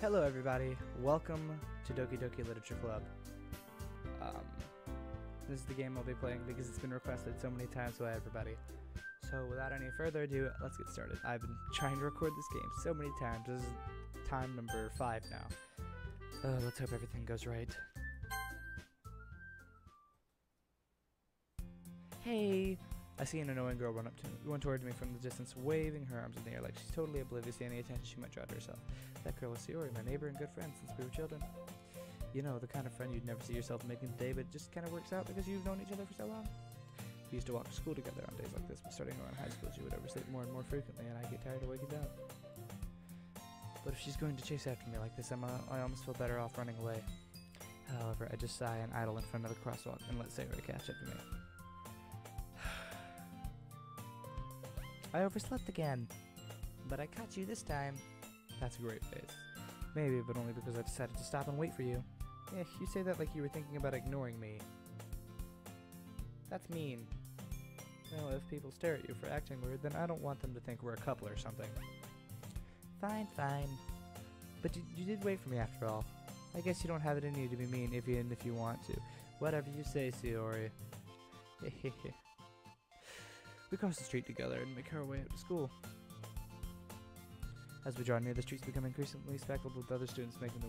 Hello everybody, welcome to Doki Doki Literature Club. This is the game I'll be playing because it's been requested so many times by everybody. So without any further ado, let's get started. I've been trying to record this game so many times. This is time number 5 now. Let's hope everything goes right. Hey! I see an annoying girl run towards me from the distance, waving her arms in the air like she's totally oblivious to any attention she might draw to herself. That girl is Sayori, my neighbor and good friend since we were children. You know, the kind of friend you'd never see yourself making today, but it just kind of works out because you've known each other for so long. We used to walk to school together on days like this, but starting around high school she would oversleep more and more frequently, and I get tired of waking up. But if she's going to chase after me like this, I almost feel better off running away. However, I just sigh and idle in front of the crosswalk and let Sayori catch up to me. I overslept again, but I caught you this time. That's a great face. Maybe, but only because I decided to stop and wait for you. Eh, you say that like you were thinking about ignoring me. That's mean. Well, if people stare at you for acting weird, then I don't want them to think we're a couple or something. Fine, fine. But you did wait for me after all. I guess you don't have it in you to be mean if you want to. Whatever you say, Sayori. Hehehe. We cross the street together and make our way up to school. As we draw near, the streets become increasingly speckled with other students making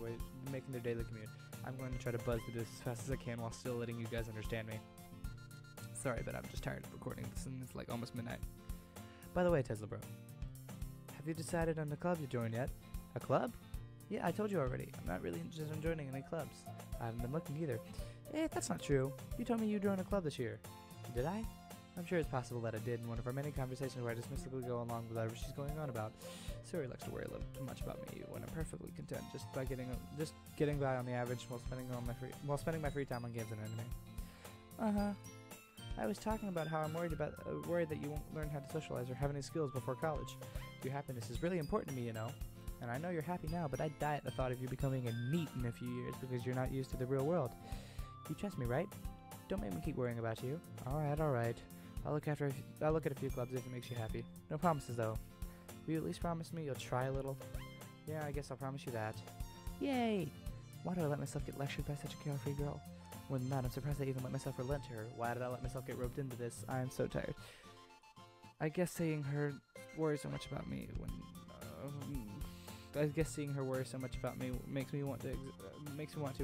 their daily commute. I'm going to try to buzz through this as fast as I can while still letting you guys understand me. Sorry, but I'm just tired of recording this and it's like almost midnight. By the way, Teslabro, have you decided on the club you join yet? A club? Yeah, I told you already. I'm not really interested in joining any clubs. I haven't been looking either. Eh, that's not true. You told me you joined a club this year. Did I? I'm sure it's possible that I did in one of our many conversations where I dismissively go along with whatever she's going on about. Sayori likes to worry a little too much about me when I'm perfectly content just getting by on the average while spending my free time on games and anime. I was talking about how I'm worried that you won't learn how to socialize or have any skills before college. Your happiness is really important to me, you know. And I know you're happy now, but I'd die at the thought of you becoming a NEET in a few years because you're not used to the real world. You trust me, right? Don't make me keep worrying about you. Alright. I'll look at a few clubs if it makes you happy. No promises though. Will you at least promise me you'll try a little? Yeah, I guess I'll promise you that. Yay! Why did I let myself get lectured by such a carefree girl? More than that, I'm surprised I even let myself relent to her. Why did I let myself get roped into this? I am so tired. I guess seeing her worry so much about me makes me want to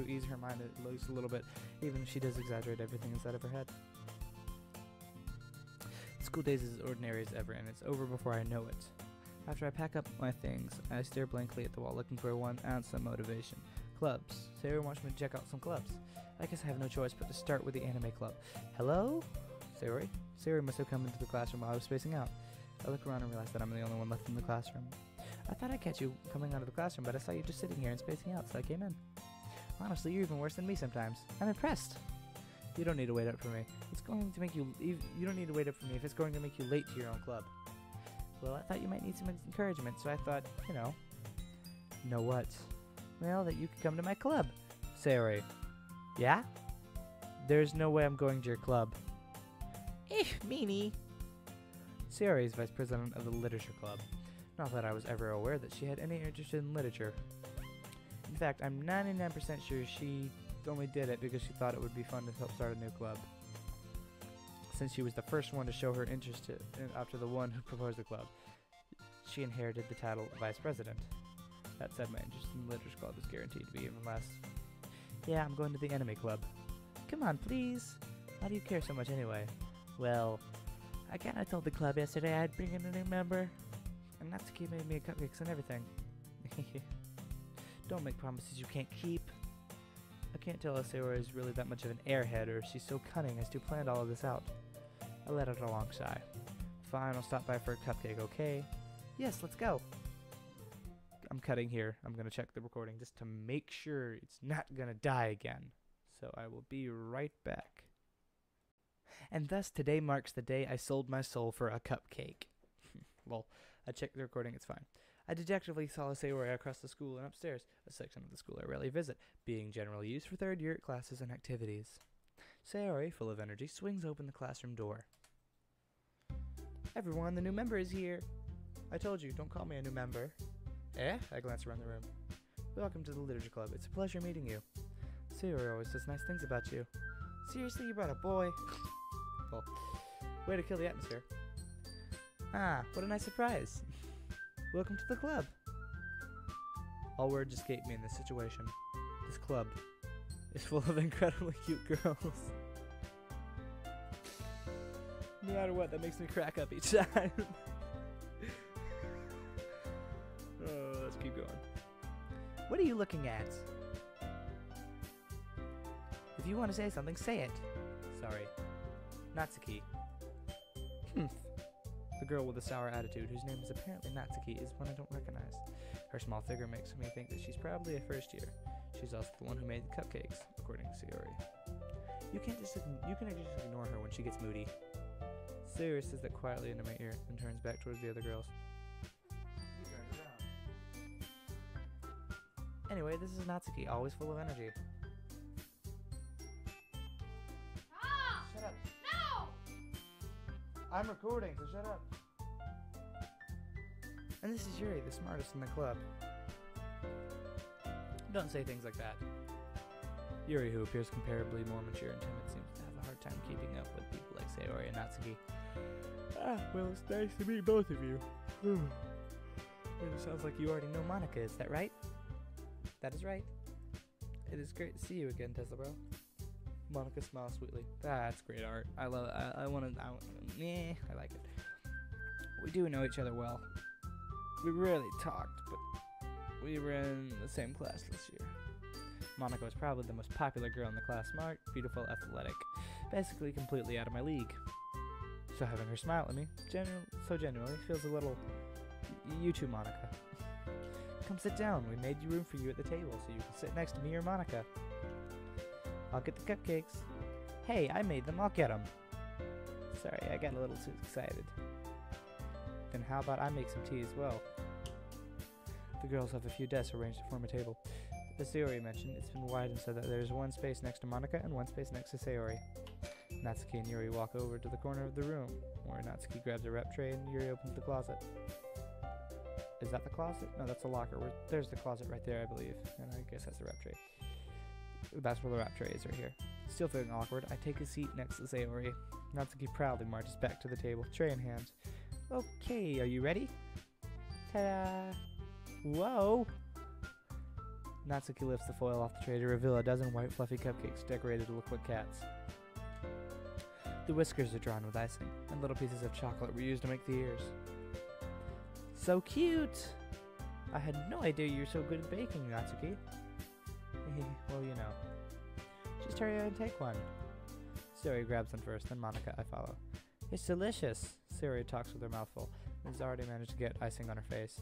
ease her mind at least a little bit, even if she does exaggerate everything inside of her head. School days is as ordinary as ever, and it's over before I know it. After I pack up my things, I stare blankly at the wall looking for 1 ounce of motivation. Clubs. Sayori wants me to check out some clubs. I guess I have no choice but to start with the anime club. Hello? Sayori? Sayori must have come into the classroom while I was spacing out. I look around and realize that I'm the only one left in the classroom. I thought I'd catch you coming out of the classroom, but I saw you just sitting here and spacing out, so I came in. Honestly, you're even worse than me sometimes. I'm impressed. You don't need to wait up for me. You don't need to wait up for me if it's going to make you late to your own club. Well, I thought you might need some encouragement, so I thought, you know. Know what? Well, that you could come to my club. Sayori. Yeah? There's no way I'm going to your club. Meanie. Sayori is vice president of the literature club. Not that I was ever aware that she had any interest in literature. In fact, I'm 99% sure she only did it because she thought it would be fun to help start a new club. Since she was the first one to show her interest after the one who proposed the club, she inherited the title vice president. That said, my interest in the literature club is guaranteed to be even less. Yeah, I'm going to the anime club. Come on, please. Why do you care so much anyway? Well, I kinda told the club yesterday I'd bring in a new member, and Natsuki made me cupcakes and everything. Don't make promises you can't keep. I can't tell if Sayori is really that much of an airhead or if she's so cunning as to plan all of this out. I let out a long sigh. Fine, I'll stop by for a cupcake, okay? Yes, let's go. I'm cutting here. I'm going to check the recording just to make sure it's not going to die again. So I will be right back. And thus today marks the day I sold my soul for a cupcake. Well, I checked the recording, it's fine. I dejectedly saw Sayori across the school and upstairs, a section of the school I rarely visit, being generally used for third year classes and activities. Sayori, full of energy, swings open the classroom door. Everyone, the new member is here. I told you, don't call me a new member. Eh? I glance around the room. Welcome to the Literature Club. It's a pleasure meeting you. Sayori always says nice things about you. Seriously, you brought a boy? Well, way to kill the atmosphere. Ah, what a nice surprise. Welcome to the club. All words escape me in this situation. This club is full of incredibly cute girls. No matter what, that makes me crack up each time. Oh, let's keep going. What are you looking at? If you want to say something, say it. Sorry. Natsuki. The girl with the sour attitude, whose name is apparently Natsuki, is one I don't recognize. Her small figure makes me think that she's probably a first year. She's also the one who made the cupcakes, according to Sayori. You can just ignore her when she gets moody. Sayori says that quietly into my ear, and turns back towards the other girls. You turned around. Anyway, this is Natsuki, always full of energy. Ah! Shut up. No! I'm recording, so shut up. And this is Yuri, the smartest in the club. Don't say things like that. Yuri, who appears comparably more mature and timid, seems to have a hard time keeping up with people like Sayori and Natsuki. Ah, well, it's nice to meet both of you. It sounds like you already know Monica, is that right? That is right. It is great to see you again, Teslabro. Monica smiles sweetly. That's great art. I love it. I like it. We do know each other well. We rarely talked, but we were in the same class this year. Monica was probably the most popular girl in the class. Smart, beautiful, athletic. Basically completely out of my league. So having her smile at me, genuinely, feels a little... You too, Monica. Come sit down. We made room for you at the table so you can sit next to me or Monica. I'll get the cupcakes. Hey, I made them. I'll get them. Sorry, I got a little too excited. Then how about I make some tea as well? The girls have a few desks arranged to form a table. As Sayori mentioned, it's been widened so that there's one space next to Monica and one space next to Sayori. Natsuki and Yuri walk over to the corner of the room, where Natsuki grabs a rep tray and Yuri opens the closet. Is that the closet? No, that's the locker. There's the closet right there, I believe. And I guess that's the rep tray. That's where the rep tray is, right here. Still feeling awkward, I take a seat next to Sayori. Natsuki proudly marches back to the table, tray in hand. Okay, are you ready? Ta-da! Whoa! Natsuki lifts the foil off the tray to reveal a dozen white fluffy cupcakes decorated to look like cats. The whiskers are drawn with icing, and little pieces of chocolate were used to make the ears. So cute! I had no idea you were so good at baking, Natsuki. Well, you know. Just hurry and take one. Sayori grabs them first, then Monica, I follow. It's delicious! Sayori talks with her mouth full, and has already managed to get icing on her face.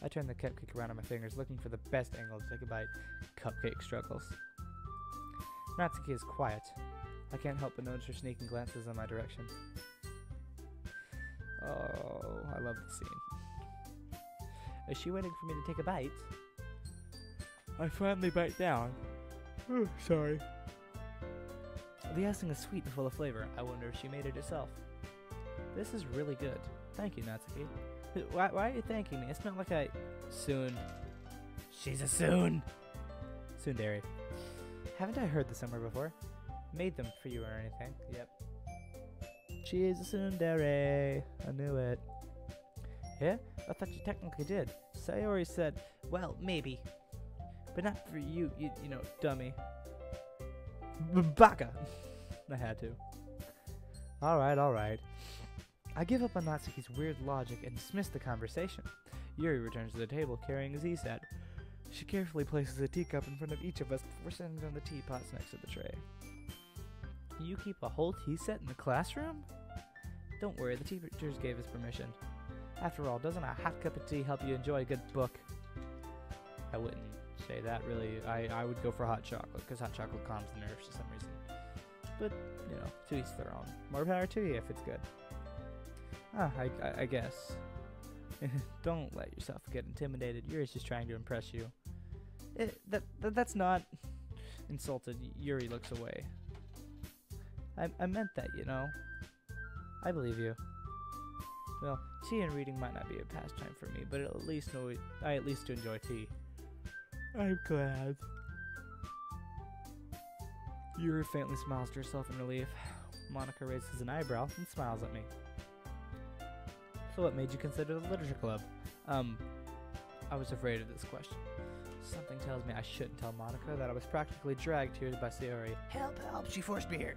I turn the cupcake around on my fingers, looking for the best angle to take a bite. Cupcake struggles. Natsuki is quiet. I can't help but notice her sneaking glances in my direction. Oh, I love the scene. Is she waiting for me to take a bite? I finally bite down. Oh, sorry. The icing is sweet and full of flavor. I wonder if she made it herself. This is really good. Thank you, Natsuki. Why are you thanking me? It's not like I... Soon. She's a soon. Tsundere. Haven't I heard this somewhere before? Made them for you or anything. Yep. She is a tsundere. I knew it. Yeah? I thought you technically did. Sayori said, well, maybe. But not for you, you know, dummy. Baka! I had to. Alright. I give up on Natsuki's weird logic and dismiss the conversation. Yuri returns to the table carrying a Z-set. She carefully places a teacup in front of each of us before setting down the teapots next to the tray. You keep a whole tea set in the classroom? Don't worry, the teachers gave us permission. After all, doesn't a hot cup of tea help you enjoy a good book? I wouldn't say that, really. I would go for hot chocolate, because hot chocolate calms the nerves for some reason. But, you know, to each their own. More power to you if it's good. I guess. Don't let yourself get intimidated. Yuri's just trying to impress you. That's not... Insulted, Yuri looks away. I meant that, you know. I believe you. Well, tea and reading might not be a pastime for me, but I at least do enjoy tea. I'm glad. Yuri faintly smiles to herself in relief. Monica raises an eyebrow and smiles at me. So what made you consider the literature club? I was afraid of this question. Something tells me I shouldn't tell Monica that I was practically dragged here by Sayori. Help, help, she forced me here.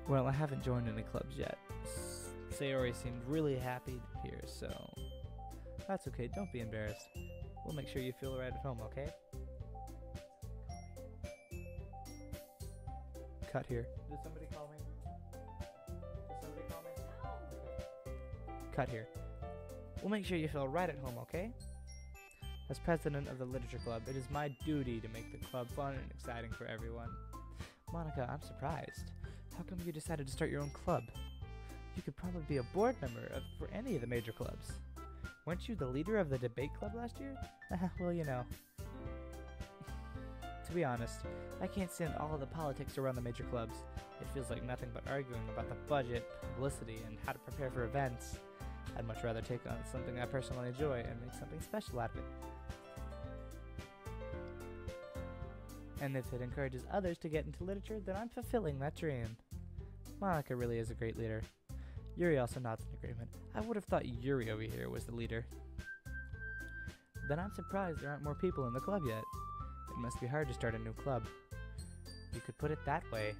Well, I haven't joined any clubs yet. Sayori seemed really happy here, so... That's okay, don't be embarrassed. We'll make sure you feel right at home, okay? Cut here. Did somebody call me? Did somebody call me? Okay. Cut here. We'll make sure you feel right at home, okay? As president of the literature club, it is my duty to make the club fun and exciting for everyone. Monica, I'm surprised. How come you decided to start your own club? You could probably be a board member for any of the major clubs. Weren't you the leader of the debate club last year? Well, you know. To be honest, I can't stand all of the politics around the major clubs. It feels like nothing but arguing about the budget, publicity, and how to prepare for events. I'd much rather take on something I personally enjoy and make something special out of it. And if it encourages others to get into literature, then I'm fulfilling that dream. Monica really is a great leader. Yuri also nods in agreement. I would have thought Yuri over here was the leader. Then I'm surprised there aren't more people in the club yet. It must be hard to start a new club. You could put it that way.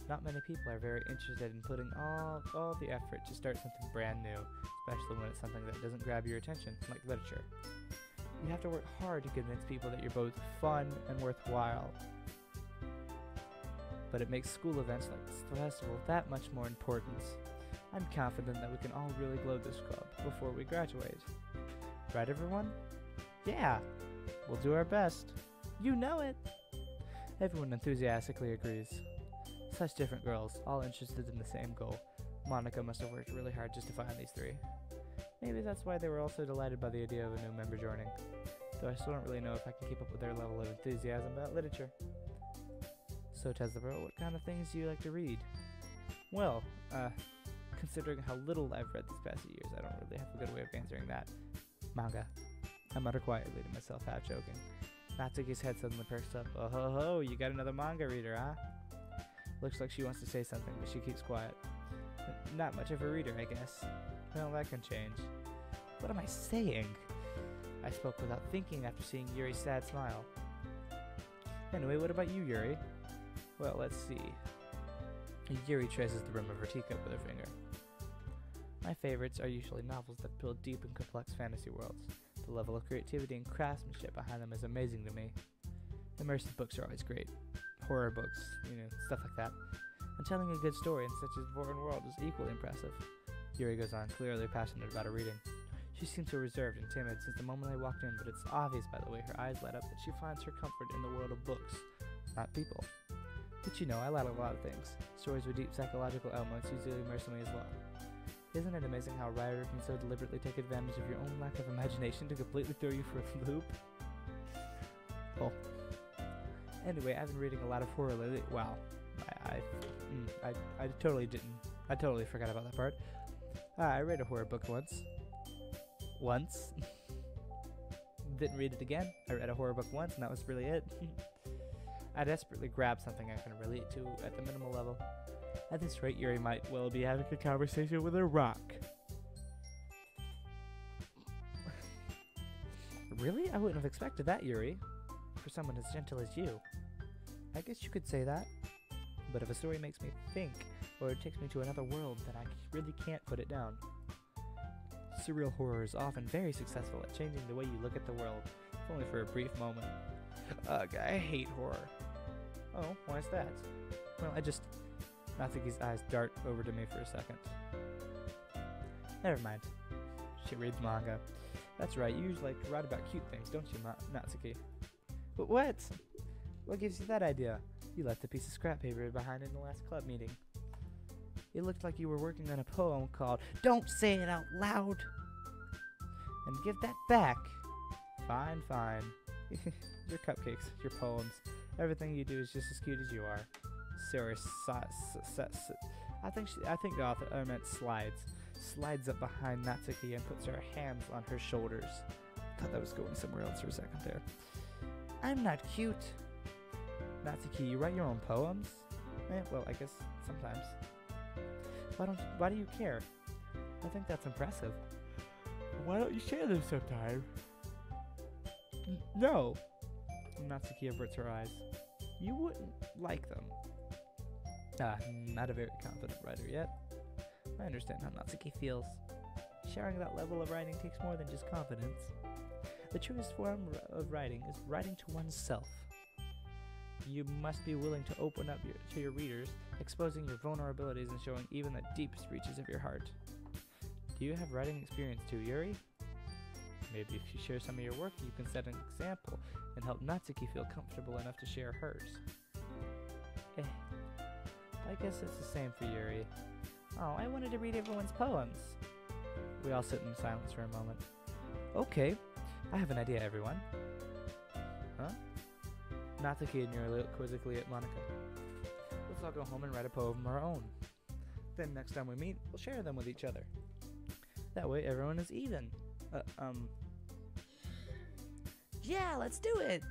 Not many people are very interested in putting all the effort to start something brand new, especially when it's something that doesn't grab your attention, like literature. You have to work hard to convince people that you're both fun and worthwhile. But it makes school events like this festival that much more important. I'm confident that we can all really glow this club before we graduate. Right, everyone? Yeah! We'll do our best. You know it! Everyone enthusiastically agrees. Such different girls, all interested in the same goal. Monica must have worked really hard just to find these three. Maybe that's why they were all so delighted by the idea of a new member joining. Though I still don't really know if I can keep up with their level of enthusiasm about literature. So Teslabro, what kind of things do you like to read? Well, considering how little I've read these past few years, I don't really have a good way of answering that. Manga. I mutter quietly to myself, half joking. Natsuki's head suddenly perks up. Oh ho ho, you got another manga reader, huh? Looks like she wants to say something, but she keeps quiet. Not much of a reader, I guess. Well, that can change. What am I saying? I spoke without thinking after seeing Yuri's sad smile. Anyway, what about you, Yuri? Well, let's see. Yuri traces the rim of her teacup with her finger. My favorites are usually novels that build deep and complex fantasy worlds. The level of creativity and craftsmanship behind them is amazing to me. Immersive books are always great. Horror books, stuff like that. And telling a good story in such a foreign world is equally impressive. Yuri goes on, clearly passionate about her reading. She seems so reserved and timid since the moment I walked in, but it's obvious by the way her eyes light up that she finds her comfort in the world of books, not people. But I like a lot of things. Stories with deep psychological elements usually immerse me as well. Isn't it amazing how a writer can so deliberately take advantage of your own lack of imagination to completely throw you for a loop? Well, anyway, I've been reading a lot of horror lately. Wow, I totally didn't. I totally forgot about that part. I read a horror book once. Didn't read it again. I read a horror book once, and that was really it. I desperately grabbed something I can relate to at the minimal level. At this rate, Yuri might well be having a conversation with a rock. Really? I wouldn't have expected that, Yuri. For someone as gentle as you. I guess you could say that. But if a story makes me think, or it takes me to another world, then I really can't put it down. Surreal horror is often very successful at changing the way you look at the world, if only for a brief moment. Ugh, I hate horror. Oh, why's that? Well, Natsuki's eyes dart over to me for a second. Never mind. She reads manga. That's right, you usually like to write about cute things, don't you, Natsuki? But what? What gives you that idea? You left a piece of scrap paper behind in the last club meeting. It looked like you were working on a poem called Don't Say It Out Loud! And give that back! Fine, fine. Your cupcakes, your poems, everything you do is just as cute as you are. Sarah I think the author meant slides up behind Natsuki and puts her hands on her shoulders. Thought that was going somewhere else for a second there. I'm not cute. Natsuki, you write your own poems? Well, I guess sometimes. Why do you care? I think that's impressive. Why don't you share them sometime? No. Natsuki averts her eyes. You wouldn't like them. Not a very confident writer yet. I understand how Natsuki feels. Sharing that level of writing takes more than just confidence. The truest form of writing is writing to oneself. You must be willing to open up to your readers, exposing your vulnerabilities and showing even the deepest reaches of your heart. Do you have writing experience too, Yuri? Maybe if you share some of your work, you can set an example and help Natsuki feel comfortable enough to share hers. I guess it's the same for Yuri. Oh, I wanted to read everyone's poems. We all sit in silence for a moment. Okay, I have an idea, everyone. Huh? Natsuki and Yuri look quizzically at Monica. Let's all go home and write a poem of our own. Then next time we meet, we'll share them with each other. That way everyone is even. Yeah, let's do it!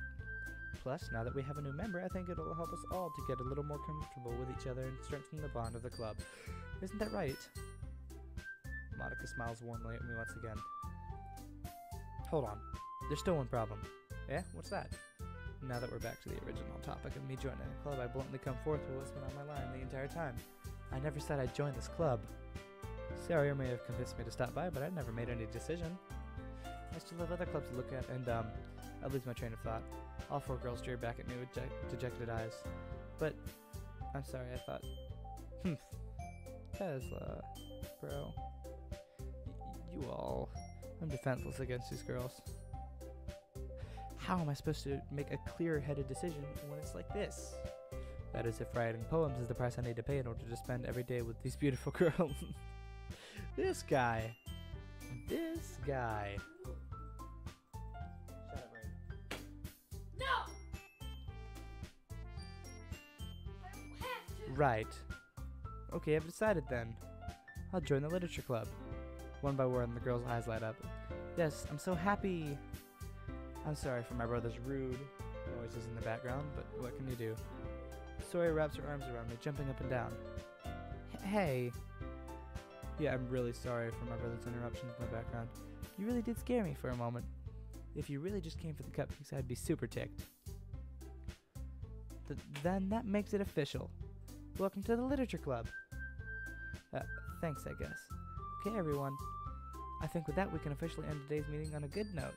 Plus, now that we have a new member, I think it'll help us all to get a little more comfortable with each other and strengthen the bond of the club. Isn't that right? Monica smiles warmly at me once again. Hold on. There's still one problem. Yeah? What's that? Now that we're back to the original topic of me joining a club, I bluntly come forth with what's been on my line the entire time. I never said I'd join this club. Sawyer may have convinced me to stop by, but I never made any decision. I still have other clubs to look at, and, I lose my train of thought. All four girls stare back at me with dejected eyes. But, I'm sorry, I thought... Tesla, bro. You all... I'm defenseless against these girls. How am I supposed to make a clear-headed decision when it's like this? That is, if writing poems is the price I need to pay in order to spend every day with these beautiful girls. This guy. This guy. Shut up, Ray. No! I don't have to. Right. Okay, I've decided then. I'll join the literature club. One by one, the girl's eyes light up. Yes, I'm so happy. I'm sorry for my brother's rude noises in the background, but what can you do? Sawyer wraps her arms around me, jumping up and down. Hey. Yeah, I'm really sorry for my brother's interruptions in the background. You really did scare me for a moment. If you really just came for the cupcakes, I'd be super ticked. Then that makes it official. Welcome to the literature club. Thanks, I guess. Okay, everyone. I think with that we can officially end today's meeting on a good note.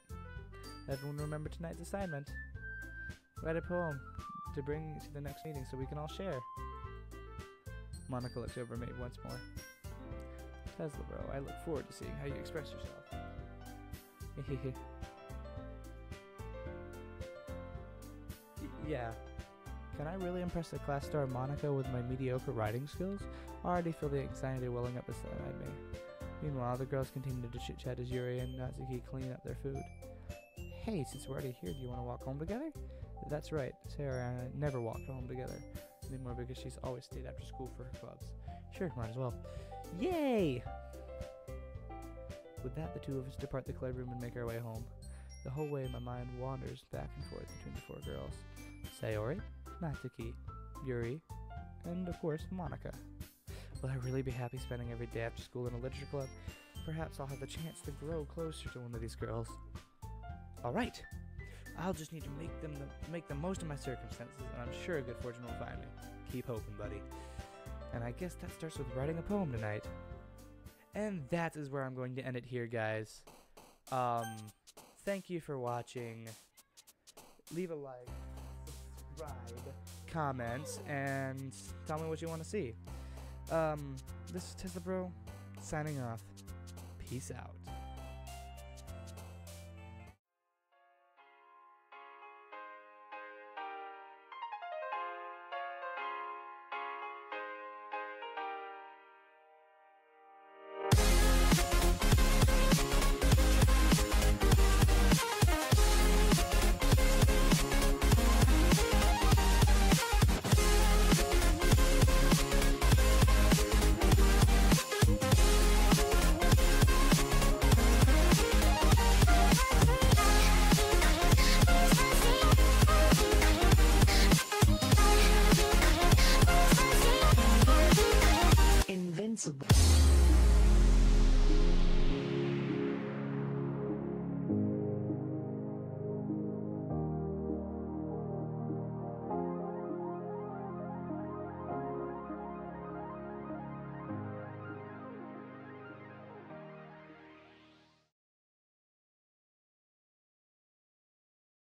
Everyone remember tonight's assignment. Write a poem to bring to the next meeting so we can all share. Monica looks over at me once more. Teslabro, I look forward to seeing how you express yourself. Yeah. Can I really impress the class star Monica with my mediocre writing skills? I already feel the anxiety welling up beside me. Meanwhile, the girls continue to chit-chat as Yuri and Natsuki clean up their food. Hey, since we're already here, do you want to walk home together? That's right, Sarah and I never walked home together. Anymore because she's always stayed after school for her clubs. Sure, might as well. Yay! With that, the two of us depart the club room and make our way home. The whole way my mind wanders back and forth between the four girls. Sayori, Natsuki, Yuri, and of course, Monica. Will I really be happy spending every day after school in a literature club? Perhaps I'll have the chance to grow closer to one of these girls. Alright! I'll just need to make the most of my circumstances, and I'm sure good fortune will find me. Keep hoping, buddy. And I guess that starts with writing a poem tonight. And that is where I'm going to end it here, guys. Thank you for watching. Leave a like, subscribe, comments, and tell me what you want to see. This is Teslabro, signing off. Peace out. Teslabro.